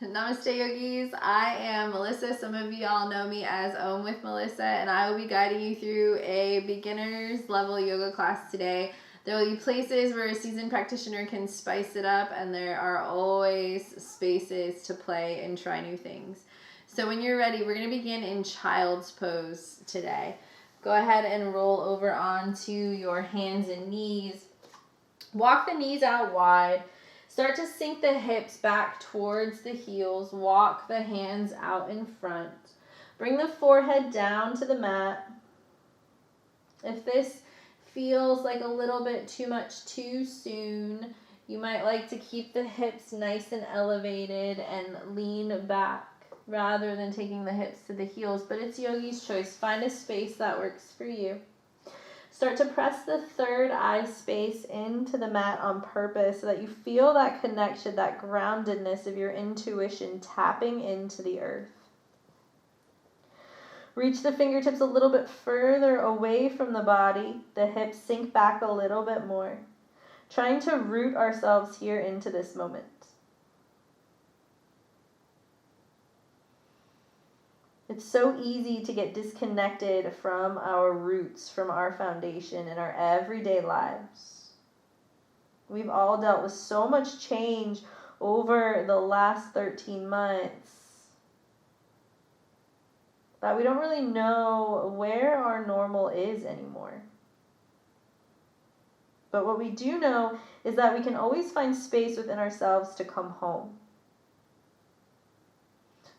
Namaste yogis, I am Melissa. Some of y'all know me as Om with Melissa, and I will be guiding you through a beginner's level yoga class today. There will be places where a seasoned practitioner can spice it up, and there are always spaces to play and try new things. So when you're ready, we're going to begin in child's pose today. Go ahead and roll over onto your hands and knees. Walk the knees out wide. Start to sink the hips back towards the heels. Walk the hands out in front. Bring the forehead down to the mat. If this feels like a little bit too much too soon, you might like to keep the hips nice and elevated and lean back rather than taking the hips to the heels, but it's yogi's choice. Find a space that works for you. Start to press the third eye space into the mat on purpose so that you feel that connection, that groundedness of your intuition tapping into the earth. Reach the fingertips a little bit further away from the body. The hips sink back a little bit more. Trying to root ourselves here into this moment. It's so easy to get disconnected from our roots, from our foundation in our everyday lives. We've all dealt with so much change over the last 13 months that we don't really know where our normal is anymore. But what we do know is that we can always find space within ourselves to come home.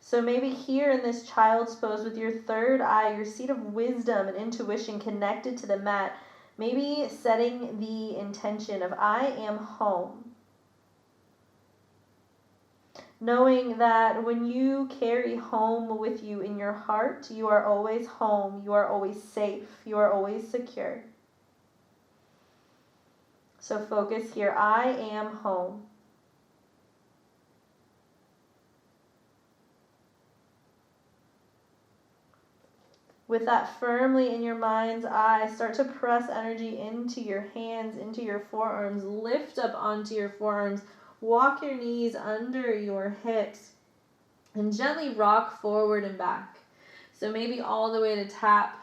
So maybe here in this child's pose with your third eye, your seat of wisdom and intuition connected to the mat, maybe setting the intention of I am home. Knowing that when you carry home with you in your heart, you are always home, you are always safe, you are always secure. So focus here, I am home. With that firmly in your mind's eye, start to press energy into your hands, into your forearms. Lift up onto your forearms. Walk your knees under your hips. And gently rock forward and back. So maybe all the way to tap.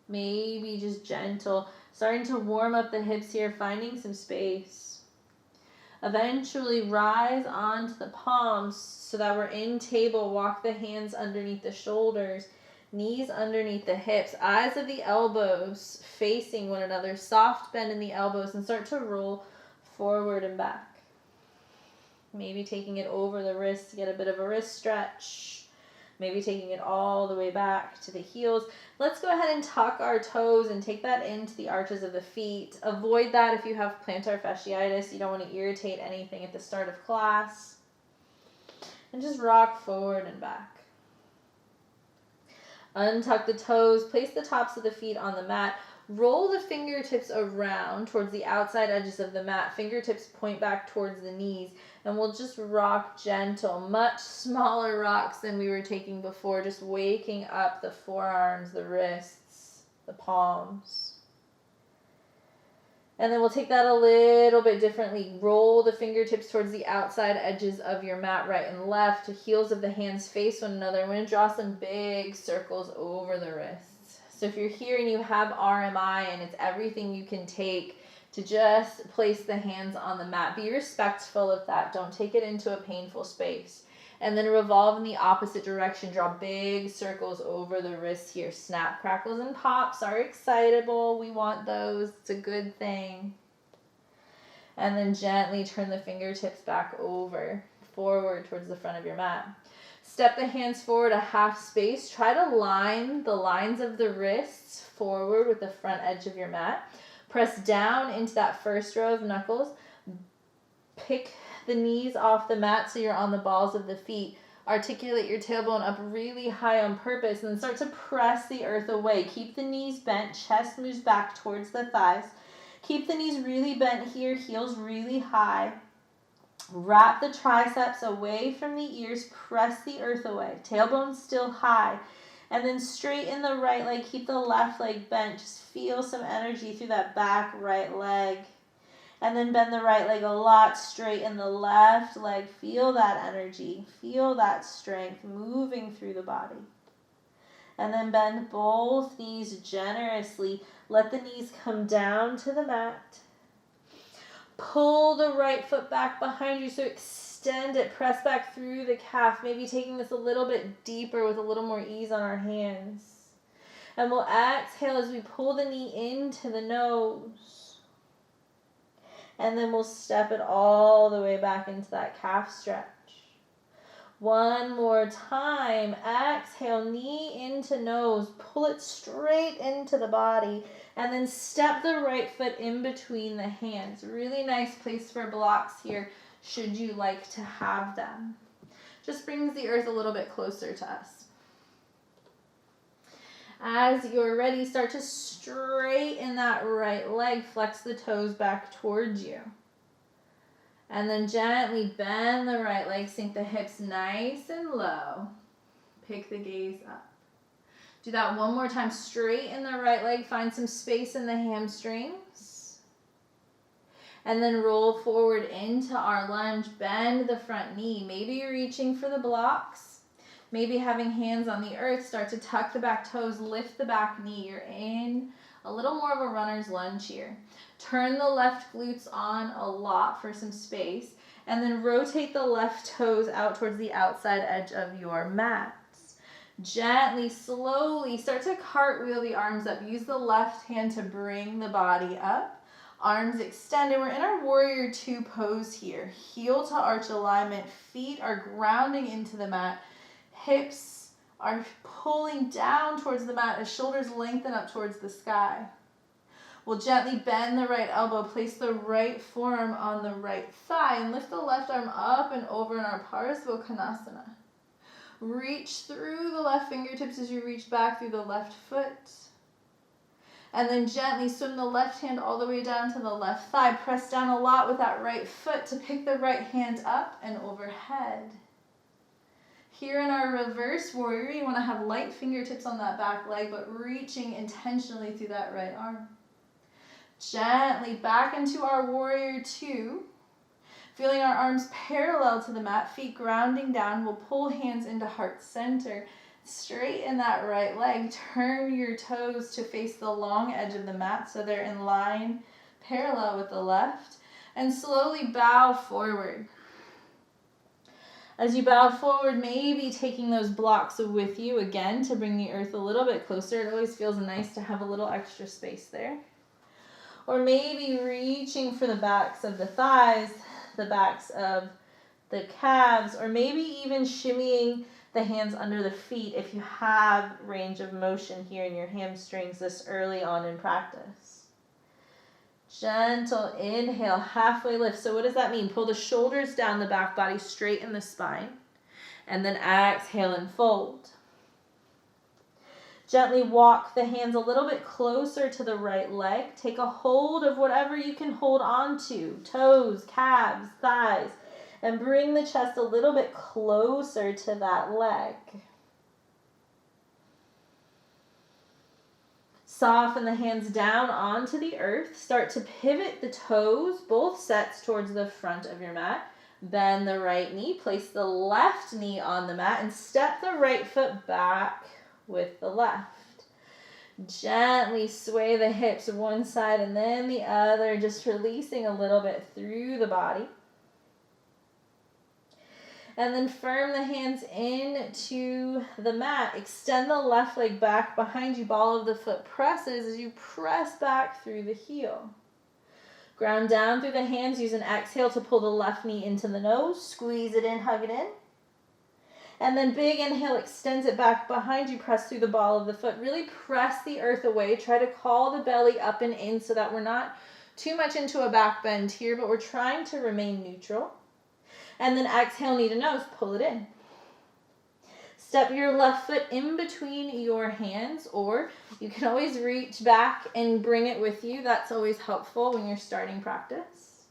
Maybe just gentle. Starting to warm up the hips here, finding some space. Eventually rise onto the palms so that we're in table. Walk the hands underneath the shoulders. Knees underneath the hips, eyes of the elbows facing one another, soft bend in the elbows, and start to roll forward and back. Maybe taking it over the wrist to get a bit of a wrist stretch. Maybe taking it all the way back to the heels. Let's go ahead and tuck our toes and take that into the arches of the feet. Avoid that if you have plantar fasciitis. You don't want to irritate anything at the start of class. And just rock forward and back. Untuck the toes, place the tops of the feet on the mat, roll the fingertips around towards the outside edges of the mat, fingertips point back towards the knees, and we'll just rock gentle, much smaller rocks than we were taking before, just waking up the forearms, the wrists, the palms. And then we'll take that a little bit differently. Roll the fingertips towards the outside edges of your mat, right and left. The heels of the hands face one another. I'm going to draw some big circles over the wrists. So if you're here and you have RMI and it's everything you can take to just place the hands on the mat, be respectful of that. Don't take it into a painful space. And then revolve in the opposite direction. Draw big circles over the wrists here. Snap, crackles, and pops are excitable. We want those. It's a good thing. And then gently turn the fingertips back over, forward towards the front of your mat. Step the hands forward a half space. Try to line the lines of the wrists forward with the front edge of your mat. Press down into that first row of knuckles. Pick the knees off the mat so you're on the balls of the feet. Articulate your tailbone up really high on purpose and then start to press the earth away. Keep the knees bent, chest moves back towards the thighs. Keep the knees really bent here, heels really high. Wrap the triceps away from the ears, press the earth away. Tailbone still high. And then straighten the right leg, keep the left leg bent. Just feel some energy through that back right leg. And then bend the right leg a lot, straighten the left leg. Feel that energy, feel that strength moving through the body. And then bend both knees generously. Let the knees come down to the mat. Pull the right foot back behind you, so extend it, press back through the calf, maybe taking this a little bit deeper with a little more ease on our hands. And we'll exhale as we pull the knee into the nose. And then we'll step it all the way back into that calf stretch. One more time. Exhale, knee into nose. Pull it straight into the body. And then step the right foot in between the hands. Really nice place for blocks here, should you like to have them. Just brings the earth a little bit closer to us. As you're ready, start to straighten that right leg. Flex the toes back towards you. And then gently bend the right leg. Sink the hips nice and low. Pick the gaze up. Do that one more time. Straighten the right leg. Find some space in the hamstrings. And then roll forward into our lunge. Bend the front knee. Maybe you're reaching for the blocks. Maybe having hands on the earth. Start to tuck the back toes. Lift the back knee. You're in a little more of a runner's lunge here. Turn the left glutes on a lot for some space. And then rotate the left toes out towards the outside edge of your mat. Gently, slowly start to cartwheel the arms up. Use the left hand to bring the body up. Arms extended. We're in our warrior two pose here. Heel to arch alignment. Feet are grounding into the mat. Hips are pulling down towards the mat as shoulders lengthen up towards the sky. We'll gently bend the right elbow. Place the right forearm on the right thigh and lift the left arm up and over in our Parsvottanasana. Reach through the left fingertips as you reach back through the left foot. And then gently swim the left hand all the way down to the left thigh. Press down a lot with that right foot to pick the right hand up and overhead. Here in our reverse warrior, you want to have light fingertips on that back leg, but reaching intentionally through that right arm. Gently back into our warrior two. Feeling our arms parallel to the mat, feet grounding down. We'll pull hands into heart center. Straighten that right leg. Turn your toes to face the long edge of the mat so they're in line, parallel with the left. And slowly bow forward. As you bow forward, maybe taking those blocks with you again to bring the earth a little bit closer. It always feels nice to have a little extra space there. Or maybe reaching for the backs of the thighs, the backs of the calves, or maybe even shimmying the hands under the feet if you have range of motion here in your hamstrings this early on in practice. Gentle inhale, halfway lift. So what does that mean? Pull the shoulders down the back body, straighten the spine, and then exhale and fold. Gently walk the hands a little bit closer to the right leg. Take a hold of whatever you can hold on to, toes, calves, thighs, and bring the chest a little bit closer to that leg. Soften the hands down onto the earth. Start to pivot the toes, both sets towards the front of your mat. Bend the right knee, place the left knee on the mat, and step the right foot back with the left. Gently sway the hips one side and then the other, just releasing a little bit through the body. And then firm the hands into the mat. Extend the left leg back behind you. Ball of the foot presses as you press back through the heel. Ground down through the hands. Use an exhale to pull the left knee into the nose. Squeeze it in, hug it in. And then big inhale, extends it back behind you. Press through the ball of the foot. Really press the earth away. Try to call the belly up and in so that we're not too much into a back bend here, but we're trying to remain neutral. And then exhale, knee to nose, pull it in. Step your left foot in between your hands, or you can always reach back and bring it with you. That's always helpful when you're starting practice.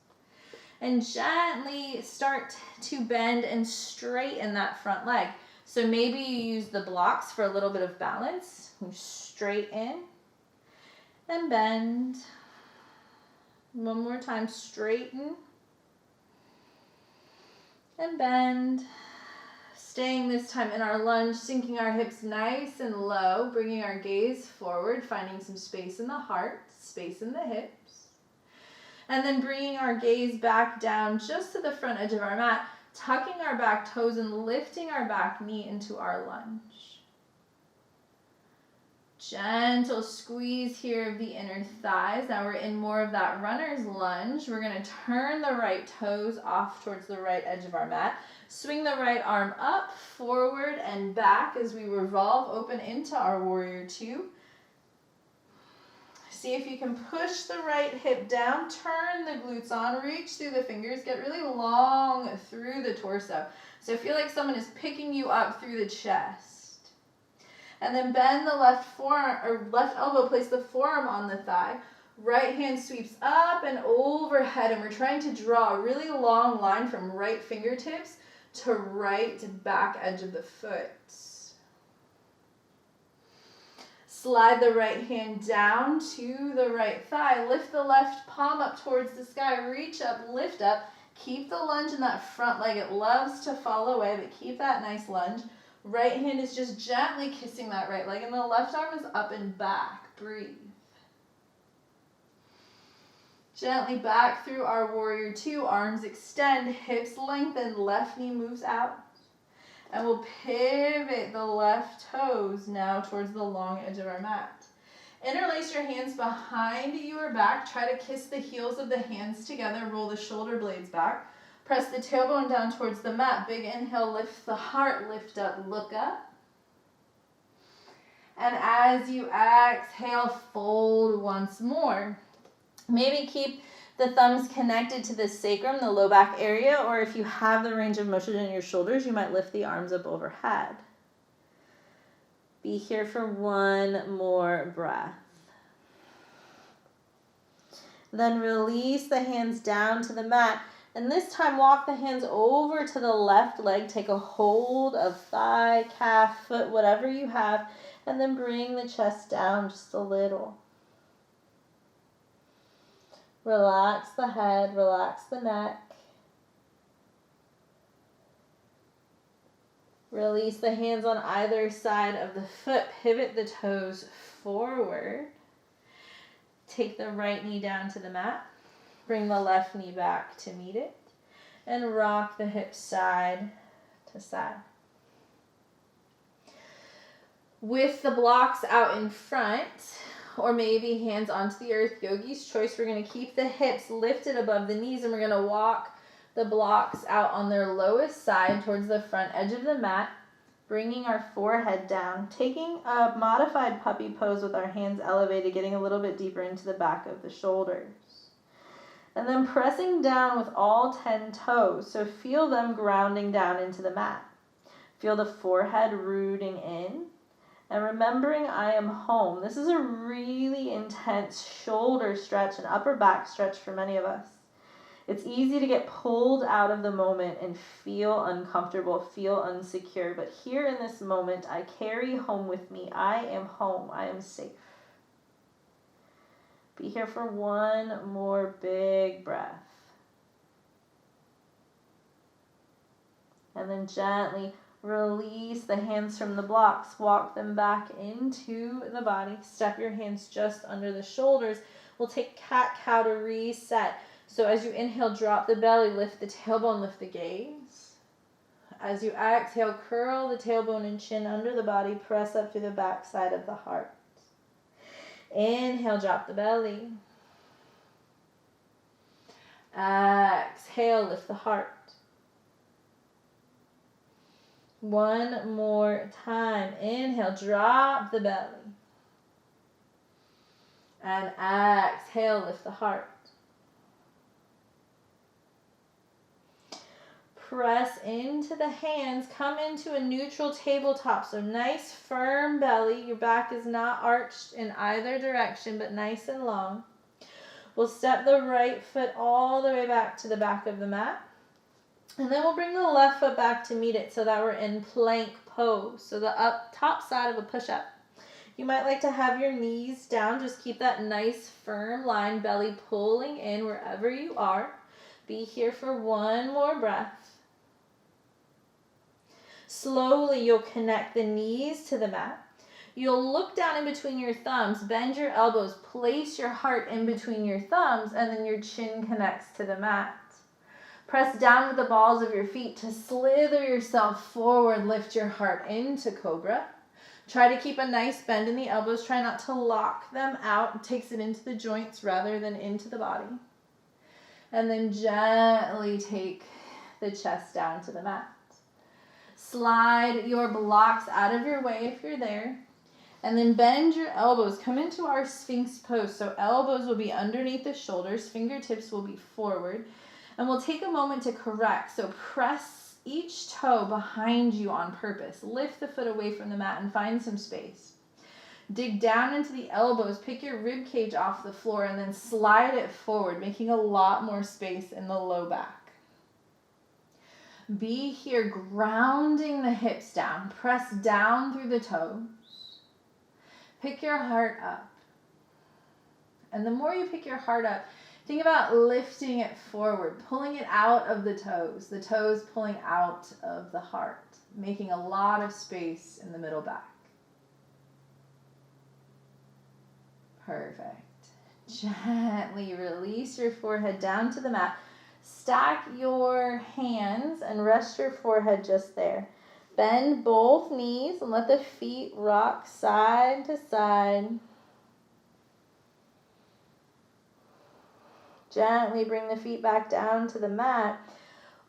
And gently start to bend and straighten that front leg. So maybe you use the blocks for a little bit of balance. You straighten and bend One more time, straighten and bend. Staying this time in our lunge, sinking our hips nice and low, bringing our gaze forward, finding some space in the heart, space in the hips. And then bringing our gaze back down just to the front edge of our mat, tucking our back toes and lifting our back knee into our lunge. Gentle squeeze here of the inner thighs. Now we're in more of that runner's lunge. We're going to turn the right toes off towards the right edge of our mat. Swing the right arm up, forward, and back as we revolve open into our warrior two. See if you can push the right hip down, turn the glutes on, reach through the fingers, get really long through the torso. So feel like someone is picking you up through the chest. And then bend the left forearm or left elbow, place the forearm on the thigh. Right hand sweeps up and overhead, and we're trying to draw a really long line from right fingertips to right back edge of the foot. Slide the right hand down to the right thigh. Lift the left palm up towards the sky. Reach up, lift up. Keep the lunge in that front leg. It loves to fall away, but keep that nice lunge. Right hand is just gently kissing that right leg, and the left arm is up and back. Breathe. Gently back through our warrior two. Arms extend, hips lengthen, left knee moves out. And we'll pivot the left toes now towards the long edge of our mat. Interlace your hands behind your back. Try to kiss the heels of the hands together. Roll the shoulder blades back. Press the tailbone down towards the mat. Big inhale, lift the heart, lift up, look up. And as you exhale, fold once more. Maybe keep the thumbs connected to the sacrum, the low back area, or if you have the range of motion in your shoulders, you might lift the arms up overhead. Be here for one more breath. Then release the hands down to the mat. And this time, walk the hands over to the left leg. Take a hold of thigh, calf, foot, whatever you have. And then bring the chest down just a little. Relax the head, relax the neck. Release the hands on either side of the foot. Pivot the toes forward. Take the right knee down to the mat. Bring the left knee back to meet it. And rock the hips side to side. With the blocks out in front, or maybe hands onto the earth, yogi's choice, we're going to keep the hips lifted above the knees, and we're going to walk the blocks out on their lowest side towards the front edge of the mat, bringing our forehead down, taking a modified puppy pose with our hands elevated, getting a little bit deeper into the back of the shoulders. And then pressing down with all 10 toes, so feel them grounding down into the mat. Feel the forehead rooting in. And remembering I am home. This is a really intense shoulder stretch and upper back stretch for many of us. It's easy to get pulled out of the moment and feel uncomfortable, feel insecure. But here in this moment, I carry home with me. I am home. I am safe. Be here for one more big breath. And then gently release the hands from the blocks. Walk them back into the body. Step your hands just under the shoulders. We'll take cat-cow to reset. So as you inhale, drop the belly, lift the tailbone, lift the gaze. As you exhale, curl the tailbone and chin under the body. Press up to the back side of the heart. Inhale, drop the belly. Exhale, lift the heart. One more time. Inhale, drop the belly. And exhale, lift the heart. Press into the hands. Come into a neutral tabletop. So nice, firm belly. Your back is not arched in either direction, but nice and long. We'll step the right foot all the way back to the back of the mat. And then we'll bring the left foot back to meet it so that we're in plank pose. So the top side of a push-up. You might like to have your knees down. Just keep that nice firm line, belly pulling in wherever you are. Be here for one more breath. Slowly, you'll connect the knees to the mat. You'll look down in between your thumbs, bend your elbows, place your heart in between your thumbs, and then your chin connects to the mat. Press down with the balls of your feet to slither yourself forward. Lift your heart into cobra. Try to keep a nice bend in the elbows. Try not to lock them out. It takes it into the joints rather than into the body. And then gently take the chest down to the mat. Slide your blocks out of your way if you're there. And then bend your elbows. Come into our Sphinx pose. So elbows will be underneath the shoulders. Fingertips will be forward. And we'll take a moment to correct. So press each toe behind you on purpose. Lift the foot away from the mat and find some space. Dig down into the elbows. Pick your rib cage off the floor and then slide it forward, making a lot more space in the low back. Be here, grounding the hips down. Press down through the toes. Pick your heart up. And the more you pick your heart up, think about lifting it forward, pulling it out of the toes pulling out of the heart, making a lot of space in the middle back. Perfect. Gently release your forehead down to the mat. Stack your hands and rest your forehead just there. Bend both knees and let the feet rock side to side. Gently bring the feet back down to the mat.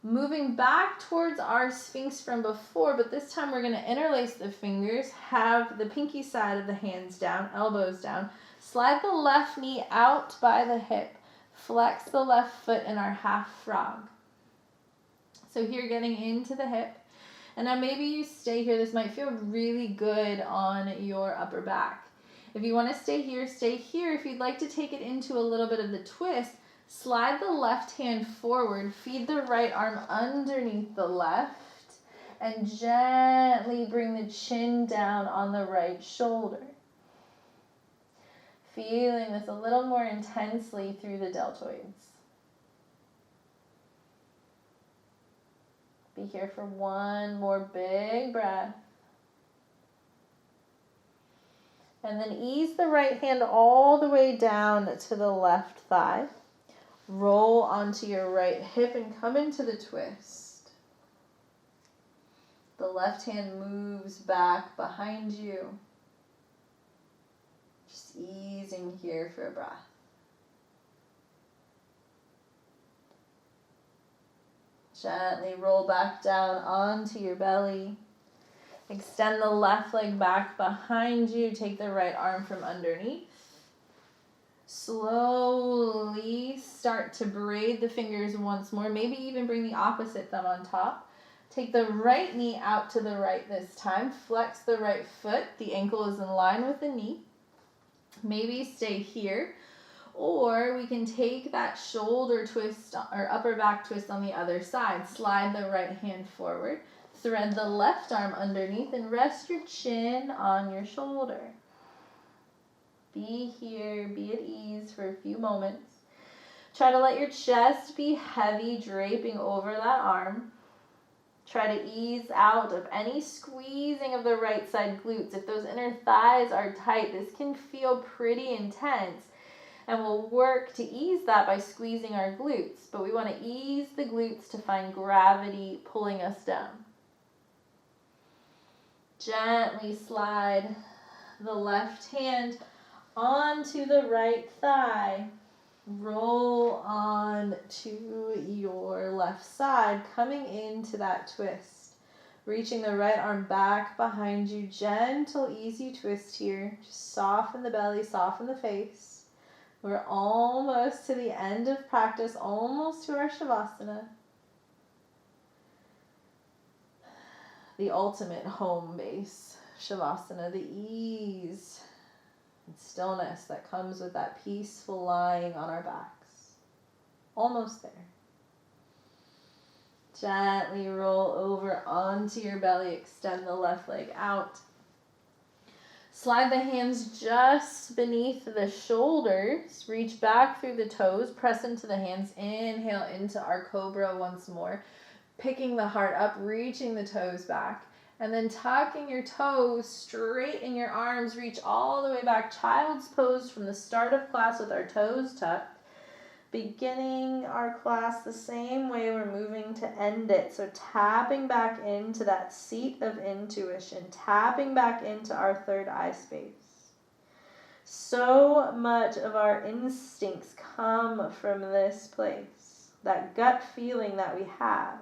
Moving back towards our Sphinx from before, but this time we're going to interlace the fingers. Have the pinky side of the hands down, elbows down. Slide the left knee out by the hip. Flex the left foot in our half frog. So here, getting into the hip. And now maybe you stay here. This might feel really good on your upper back. If you want to stay here, stay here. If you'd like to take it into a little bit of the twist, slide the left hand forward, feed the right arm underneath the left, and gently bring the chin down on the right shoulder. Feeling this a little more intensely through the deltoids. Be here for one more big breath. And then ease the right hand all the way down to the left thigh. Roll onto your right hip and come into the twist. The left hand moves back behind you. Just easing here for a breath. Gently roll back down onto your belly. Extend the left leg back behind you. Take the right arm from underneath. Slowly start to braid the fingers once more. Maybe even bring the opposite thumb on top. Take the right knee out to the right this time. Flex the right foot. The ankle is in line with the knee. Maybe stay here. Or we can take that shoulder twist or upper back twist on the other side. Slide the right hand forward. Thread the left arm underneath and rest your chin on your shoulder. Be here, be at ease for a few moments. Try to let your chest be heavy, draping over that arm. Try to ease out of any squeezing of the right side glutes. If those inner thighs are tight, this can feel pretty intense. And we'll work to ease that by squeezing our glutes. But we want to ease the glutes to find gravity pulling us down. Gently slide the left hand onto the right thigh. Roll on to your left side, coming into that twist. Reaching the right arm back behind you. Gentle, easy twist here. Just soften the belly, soften the face. We're almost to the end of practice, almost to our Shavasana. The ultimate home base Shavasana, the ease and stillness that comes with that peaceful lying on our backs. Almost there. Gently roll over onto your belly, extend the left leg out. Slide the hands just beneath the shoulders. Reach back through the toes. Press into the hands. Inhale into our cobra once more. Picking the heart up, reaching the toes back. And then tucking your toes, straighten your arms, reach all the way back. Child's pose from the start of class with our toes tucked. Beginning our class the same way we're moving to end it. So tapping back into that seat of intuition, tapping back into our third eye space. So much of our instincts come from this place, that gut feeling that we have.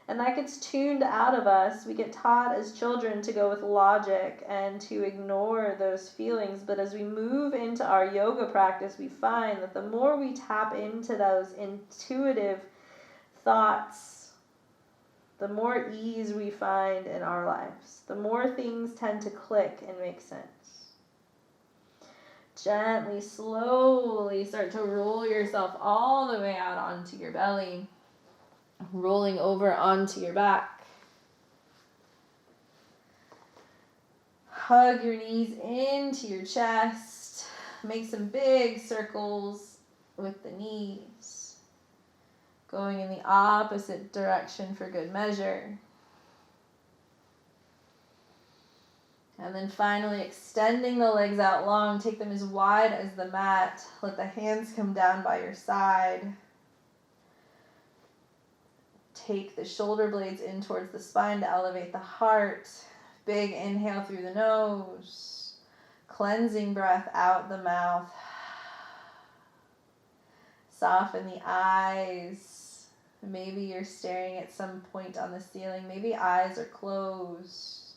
And that gets tuned out of us. We get taught as children to go with logic and to ignore those feelings. But as we move into our yoga practice, we find that the more we tap into those intuitive thoughts, the more ease we find in our lives. The more things tend to click and make sense. Gently, slowly start to roll yourself all the way out onto your belly. Rolling over onto your back. Hug your knees into your chest. Make some big circles with the knees. Going in the opposite direction for good measure. And then finally extending the legs out long. Take them as wide as the mat. Let the hands come down by your side. Take the shoulder blades in towards the spine to elevate the heart. Big inhale through the nose. Cleansing breath out the mouth. Soften the eyes. Maybe you're staring at some point on the ceiling. Maybe eyes are closed.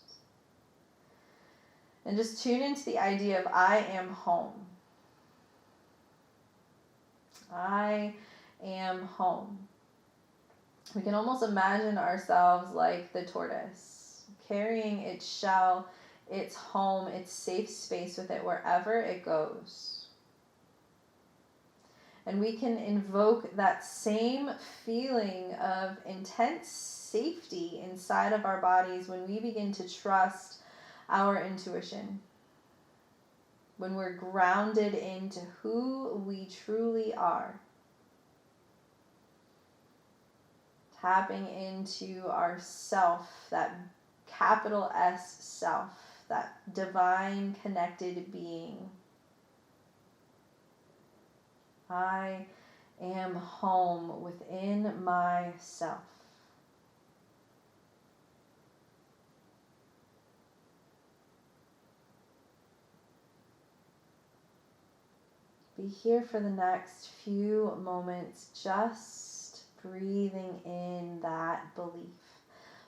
And just tune into the idea of I am home. I am home. We can almost imagine ourselves like the tortoise, carrying its shell, its home, its safe space with it wherever it goes. And we can invoke that same feeling of intense safety inside of our bodies when we begin to trust our intuition. When we're grounded into who we truly are. Tapping into our self, that capital S self, that divine connected being. I am home within myself. Be here for the next few moments, just breathing in that belief,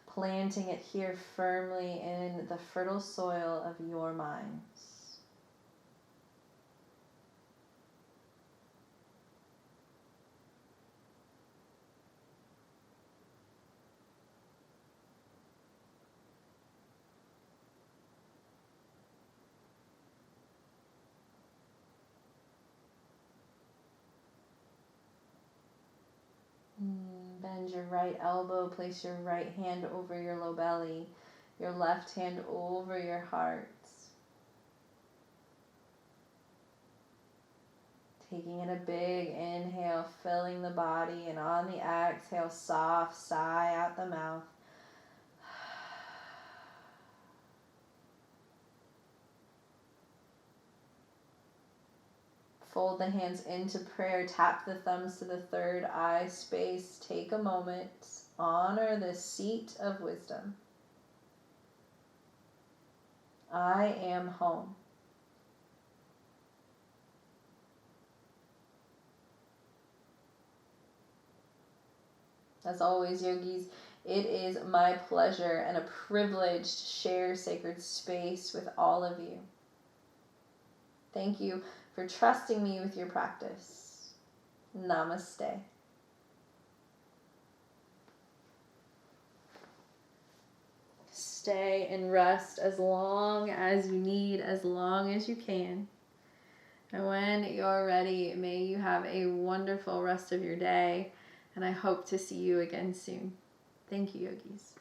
planting it here firmly in the fertile soil of your minds. Bend your right elbow, place your right hand over your low belly, your left hand over your heart. Taking in a big inhale, filling the body, and on the exhale, soft sigh out the mouth. Fold the hands into prayer. Tap the thumbs to the third eye space. Take a moment. Honor the seat of wisdom. I am home. As always, yogis, it is my pleasure and a privilege to share sacred space with all of you. Thank you for trusting me with your practice. Namaste. Stay and rest as long as you need, as long as you can. And when you're ready, may you have a wonderful rest of your day. And I hope to see you again soon. Thank you, yogis.